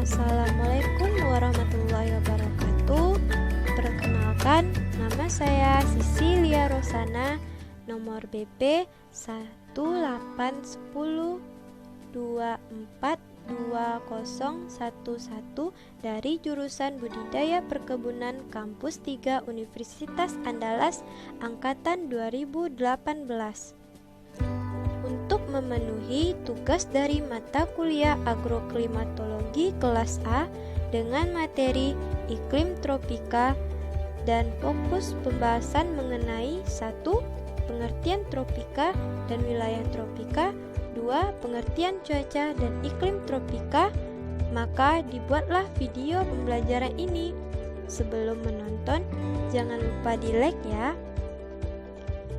Assalamualaikum warahmatullahi wabarakatuh. Perkenalkan, nama saya Sisilia Rosana, nomor BP 18102420111 dari jurusan Budidaya Perkebunan Kampus 3 Universitas Andalas Angkatan 2018. Untuk memenuhi tugas dari mata kuliah agroklimatologi kelas A dengan materi iklim tropika dan fokus pembahasan mengenai 1. Pengertian tropika dan wilayah tropika, 2. Pengertian cuaca dan iklim tropika, maka dibuatlah video pembelajaran ini. Sebelum menonton, jangan lupa di like ya.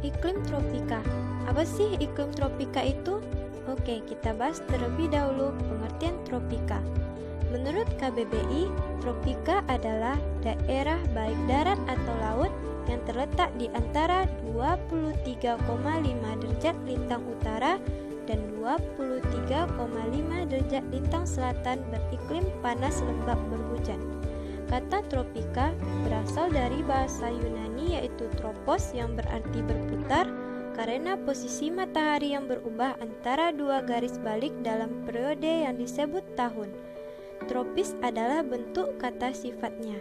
Iklim tropika. Apa sih iklim tropika itu? Oke, kita bahas terlebih dahulu pengertian tropika. Menurut KBBI, tropika adalah daerah baik darat atau laut yang terletak di antara 23,5 derajat lintang utara dan 23,5 derajat lintang selatan beriklim panas lembab berhujan. Kata tropika berasal dari bahasa Yunani yaitu tropos yang berarti berputar karena posisi matahari yang berubah antara dua garis balik dalam periode yang disebut tahun. Tropis adalah bentuk kata sifatnya.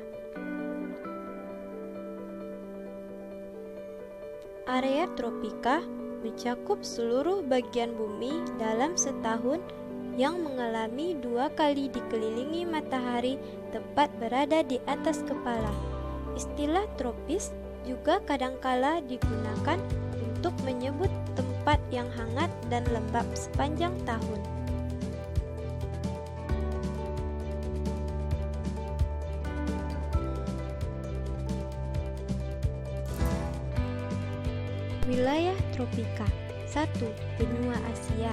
Area tropika mencakup seluruh bagian bumi dalam setahun yang mengalami 2 kali dikelilingi matahari tepat berada di atas kepala. Istilah tropis juga kadangkala digunakan untuk menyebut tempat yang hangat dan lembab sepanjang tahun. Wilayah tropika. 1. Benua Asia.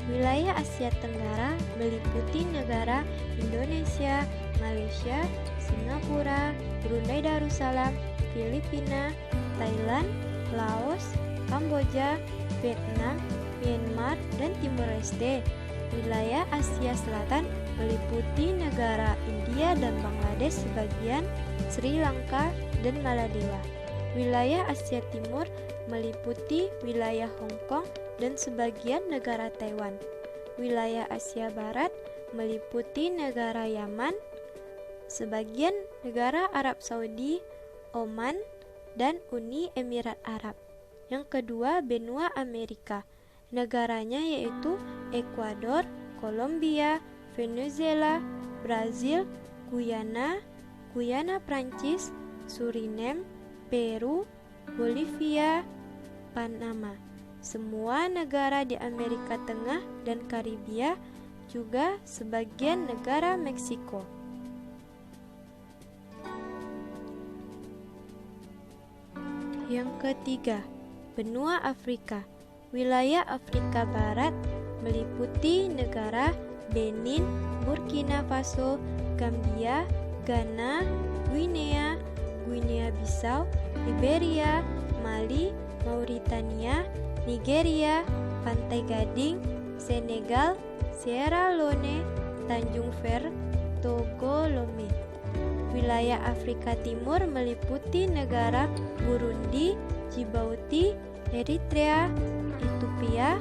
Wilayah Asia Tenggara meliputi negara Indonesia, Malaysia, Singapura, Brunei Darussalam, Filipina, Thailand, Laos, Kamboja, Vietnam, Myanmar, dan Timor Leste. Wilayah Asia Selatan meliputi negara India dan Bangladesh sebagian, Sri Lanka, dan Maladewa. Wilayah Asia Timur meliputi wilayah Hong Kong dan sebagian negara Taiwan. Wilayah Asia Barat meliputi negara Yaman, sebagian negara Arab Saudi, Oman, dan Uni Emirat Arab. Yang kedua, benua Amerika. Negaranya yaitu Ekuador, Kolombia, Venezuela, Brazil, Guyana, Prancis, Suriname, Peru, Bolivia, Panama. Semua negara di Amerika Tengah dan Karibia, juga sebagian negara Meksiko. Yang ketiga, benua Afrika. Wilayah Afrika Barat meliputi negara Benin, Burkina Faso, Gambia, Ghana, Guinea Bissau, Liberia, Mali, Mauritania, Nigeria, Pantai Gading, Senegal, Sierra Leone, Tanjung Fer, Togo, Lome. Wilayah Afrika Timur meliputi negara Burundi, Djibouti, Eritrea, Ethiopia,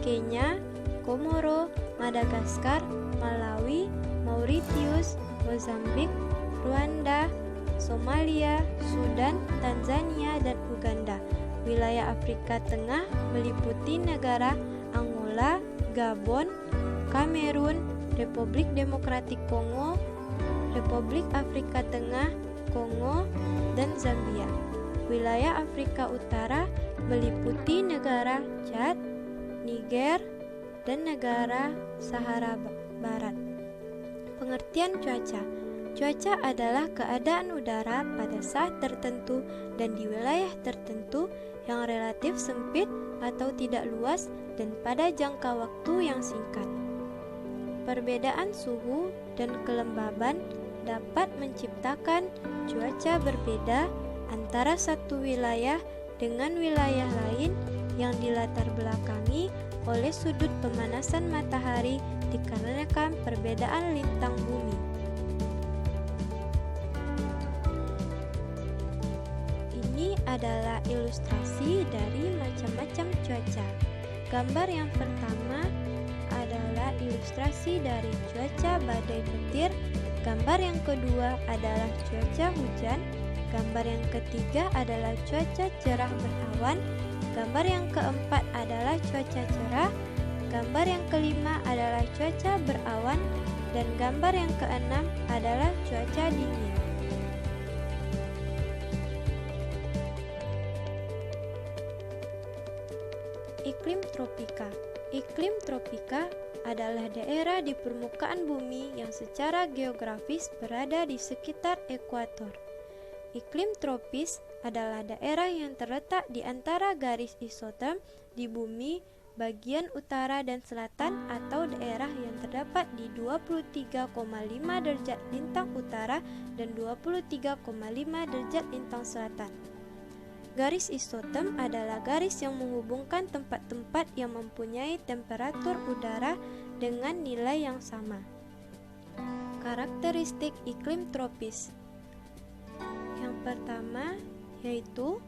Kenya, Komoro, Madagaskar, Malawi, Mauritius, Mozambik, Rwanda, Somalia, Sudan, Tanzania, dan Uganda. Wilayah Afrika Tengah meliputi negara Angola, Gabon, Kamerun, Republik Demokratik Kongo, Republik Afrika Tengah, Kongo, dan Zambia. Wilayah Afrika Utara meliputi negara Chad, Niger, dan negara Sahara Barat. Pengertian cuaca. Cuaca adalah keadaan udara pada saat tertentu dan di wilayah tertentu yang relatif sempit atau tidak luas dan pada jangka waktu yang singkat. Perbedaan suhu dan kelembaban dapat menciptakan cuaca berbeda antara satu wilayah dengan wilayah lain yang dilatar belakangi oleh sudut pemanasan matahari dikarenakan perbedaan lintang bumi. Ini adalah ilustrasi dari macam-macam cuaca. Gambar yang pertama adalah ilustrasi dari cuaca badai petir. Gambar yang kedua adalah cuaca hujan. Gambar yang ketiga adalah cuaca cerah berawan. Gambar yang keempat adalah cuaca cerah. Gambar yang kelima adalah cuaca berawan. Dan gambar yang keenam adalah cuaca dingin. Iklim tropika. Iklim tropika adalah daerah di permukaan bumi yang secara geografis berada di sekitar ekuator. Iklim tropis adalah daerah yang terletak di antara garis isoterm di bumi bagian utara dan selatan, atau daerah yang terdapat di 23,5 derajat lintang utara dan 23,5 derajat lintang selatan. Garis isoterm adalah garis yang menghubungkan tempat-tempat yang mempunyai temperatur udara dengan nilai yang sama. Karakteristik iklim tropis. Yang pertama yaitu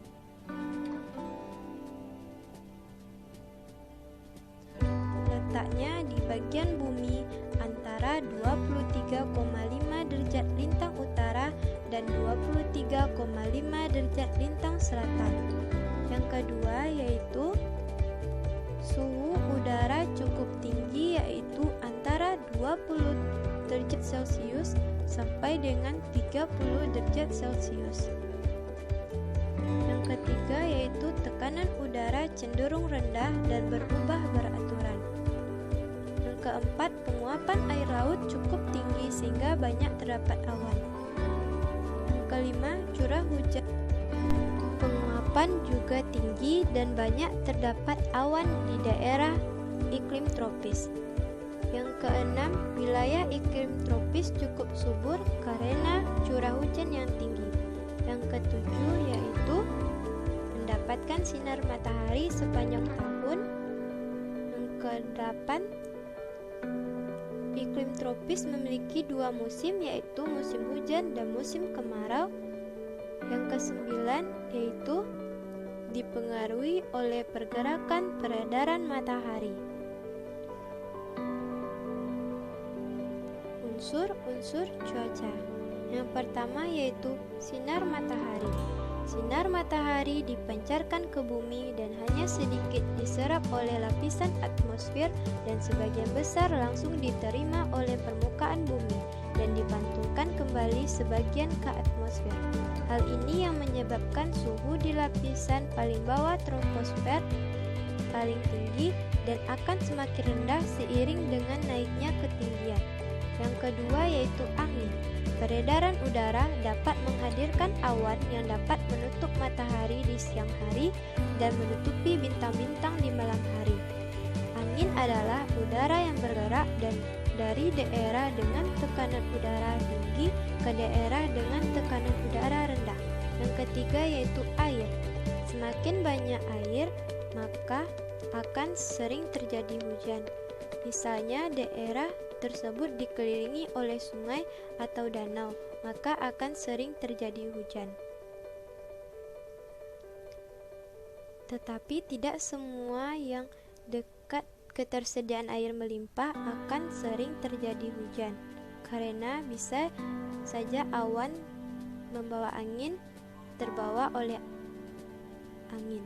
letaknya di bagian bumi antara 23,5 derajat lintang utara dan 23,5 derajat lintang selatan. Yang kedua yaitu suhu udara cukup tinggi, yaitu antara 20 derajat Celcius sampai dengan 30 derajat Celcius. Yang ketiga yaitu tekanan udara cenderung rendah dan berubah beraturan. Yang keempat, penguapan air laut cukup tinggi sehingga banyak terdapat awan. Yang kelima, curah hujan penguapan juga tinggi dan banyak terdapat awan di daerah iklim tropis. Yang keenam, wilayah iklim tropis cukup subur karena curah hujan yang tinggi. Yang ketujuh yaitu mendapatkan sinar matahari sepanjang tahun. Yang kedelapan, iklim tropis memiliki dua musim, yaitu musim hujan dan musim kemarau. Yang kesembilan yaitu dipengaruhi oleh pergerakan peredaran matahari. Unsur-unsur cuaca. Yang pertama yaitu sinar matahari. Sinar matahari dipancarkan ke bumi dan hanya sedikit diserap oleh lapisan atmosfer dan sebagian besar langsung diterima oleh permukaan bumi dan dipantulkan kembali sebagian ke atmosfer. Hal ini yang menyebabkan suhu di lapisan paling bawah troposfer paling tinggi dan akan semakin rendah seiring dengan naiknya ketinggian. Yang kedua yaitu angin. Peredaran udara dapat menghadirkan awan yang dapat menutup matahari di siang hari dan menutupi bintang-bintang di malam hari. Angin adalah udara yang bergerak dan dari daerah dengan tekanan udara tinggi ke daerah dengan tekanan udara rendah. Yang ketiga yaitu air. Semakin banyak air, maka akan sering terjadi hujan. Misalnya daerah tersebut dikelilingi oleh sungai atau danau, maka akan sering terjadi hujan. Tetapi tidak semua yang dekat ketersediaan air melimpah akan sering terjadi hujan, karena bisa saja awan membawa angin terbawa oleh angin.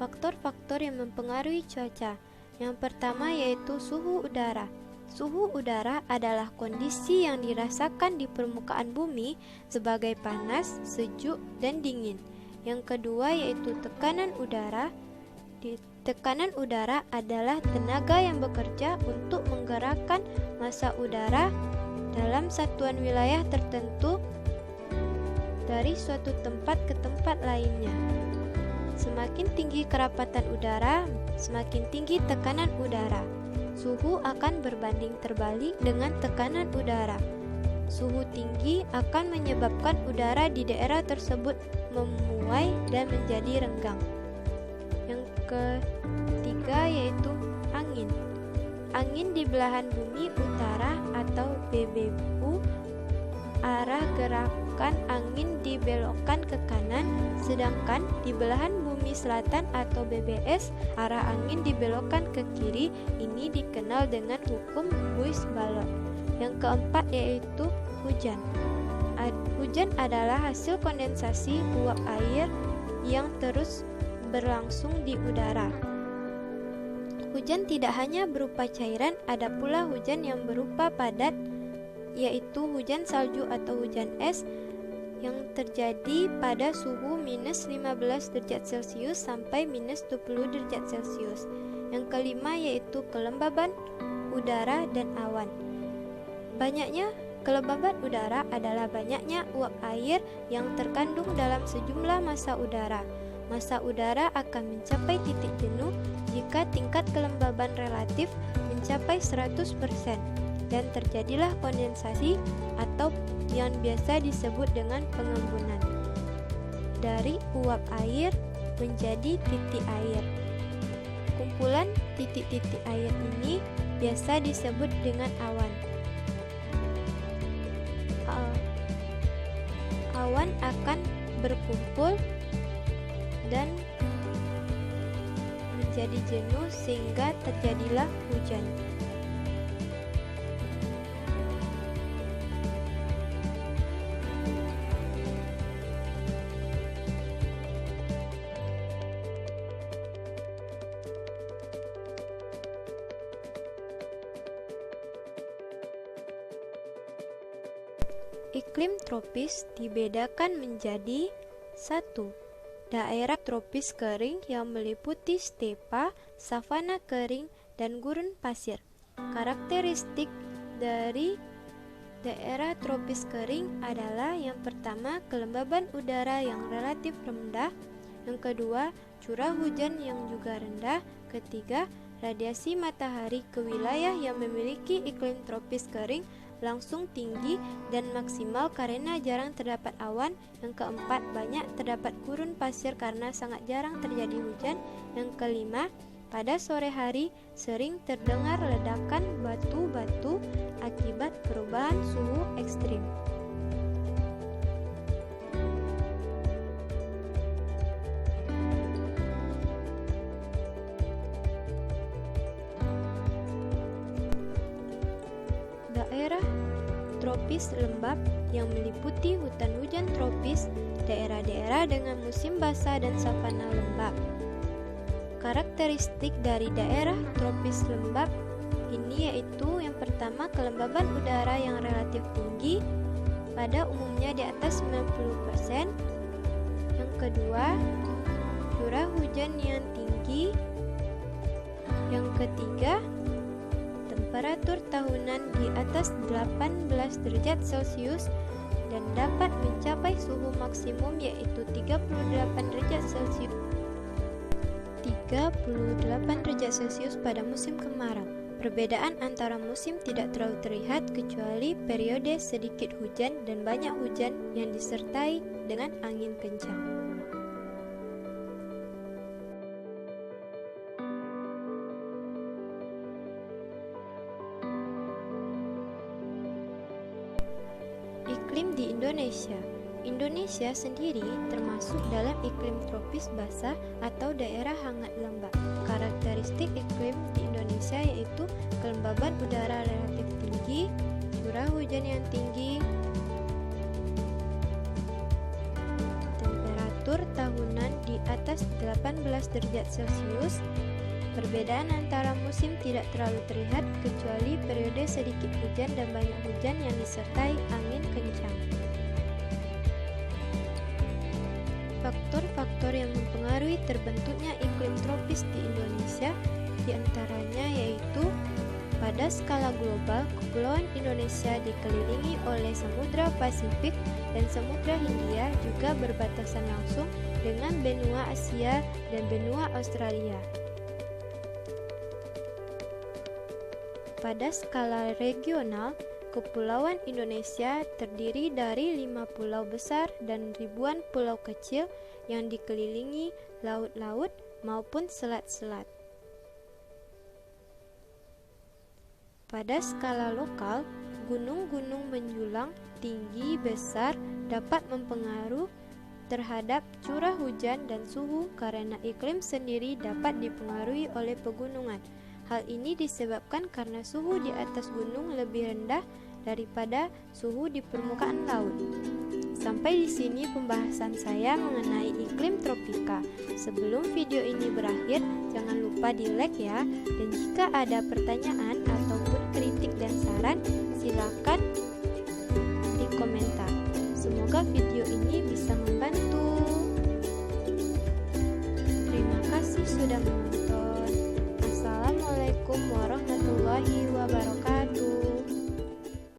Faktor-faktor yang mempengaruhi cuaca. Yang pertama yaitu suhu udara. Suhu udara adalah kondisi yang dirasakan di permukaan bumi sebagai panas, sejuk, dan dingin. Yang kedua yaitu tekanan udara. Tekanan udara adalah tenaga yang bekerja untuk menggerakkan massa udara dalam satuan wilayah tertentu dari suatu tempat ke tempat lainnya. Semakin tinggi kerapatan udara, semakin tinggi tekanan udara. Suhu akan berbanding terbalik dengan tekanan udara. Suhu tinggi akan menyebabkan udara di daerah tersebut memuai dan menjadi renggang. Yang ketiga angin di belahan bumi utara atau BBU, arah gerakan angin dibelokkan ke kanan, sedangkan di belahan bumi selatan atau BBS, arah angin dibelokkan ke kiri. Ini dikenal dengan hukum Buys-Ballot. Yang keempat yaitu hujan. Hujan adalah hasil kondensasi uap air yang terus berlangsung di udara. Hujan tidak hanya berupa cairan, ada pula hujan yang berupa padat, yaitu hujan salju atau hujan es yang terjadi pada suhu minus 15 derajat Celcius sampai minus 20 derajat Celcius. Yang kelima yaitu kelembaban udara dan awan. Banyaknya kelembaban udara adalah banyaknya uap air yang terkandung dalam sejumlah massa udara. Massa udara akan mencapai titik jenuh jika tingkat kelembaban relatif mencapai 100% dan terjadilah kondensasi atau yang biasa disebut dengan pengembunan dari uap air menjadi titik air. Kumpulan titik-titik air ini biasa disebut dengan awan. Awan akan berkumpul dan menjadi jenuh sehingga terjadilah hujan. Iklim tropis dibedakan menjadi 1. Daerah tropis kering yang meliputi stepa, savana kering, dan gurun pasir. Karakteristik dari daerah tropis kering adalah yang pertama, kelembaban udara yang relatif rendah, yang kedua, curah hujan yang juga rendah, ketiga, radiasi matahari ke wilayah yang memiliki iklim tropis kering langsung tinggi dan maksimal karena jarang terdapat awan. Yang keempat, banyak terdapat gurun pasir karena sangat jarang terjadi hujan. Yang kelima, pada sore hari sering terdengar ledakan batu-batu akibat perubahan suhu ekstrim. Daerah tropis lembab yang meliputi hutan hujan tropis, daerah-daerah dengan musim basah dan savana lembab. Karakteristik dari daerah tropis lembab ini yaitu yang pertama, kelembaban udara yang relatif tinggi, pada umumnya di atas 90%. Yang kedua, curah hujan yang tinggi. Yang ketiga, temperatur tahunan di atas 18 derajat Celcius dan dapat mencapai suhu maksimum yaitu 38 derajat Celcius. 38 derajat Celcius pada musim kemarau. Perbedaan antara musim tidak terlalu terlihat kecuali periode sedikit hujan dan banyak hujan yang disertai dengan angin kencang. Iklim di Indonesia. Indonesia sendiri termasuk dalam iklim tropis basah atau daerah hangat lembab. Karakteristik iklim di Indonesia yaitu kelembaban udara relatif tinggi, curah hujan yang tinggi, temperatur tahunan di atas 18 derajat Celcius. Perbedaan antara musim tidak terlalu terlihat kecuali periode sedikit hujan dan banyak hujan yang disertai angin kencang. Faktor-faktor yang mempengaruhi terbentuknya iklim tropis di Indonesia diantaranya yaitu pada skala global, Kepulauan Indonesia dikelilingi oleh Samudra Pasifik dan Samudra Hindia, juga berbatasan langsung dengan benua Asia dan benua Australia. Pada skala regional, Kepulauan Indonesia terdiri dari 5 pulau besar dan ribuan pulau kecil yang dikelilingi laut-laut maupun selat-selat. Pada skala lokal, gunung-gunung menjulang tinggi besar dapat mempengaruhi terhadap curah hujan dan suhu karena iklim sendiri dapat dipengaruhi oleh pegunungan. Hal ini disebabkan karena suhu di atas gunung lebih rendah daripada suhu di permukaan laut. Sampai di sini pembahasan saya mengenai iklim tropika. Sebelum video ini berakhir, jangan lupa di like ya. Dan jika ada pertanyaan ataupun kritik dan saran, silakan di komentar. Semoga video ini bisa membantu. Terima kasih sudah menonton.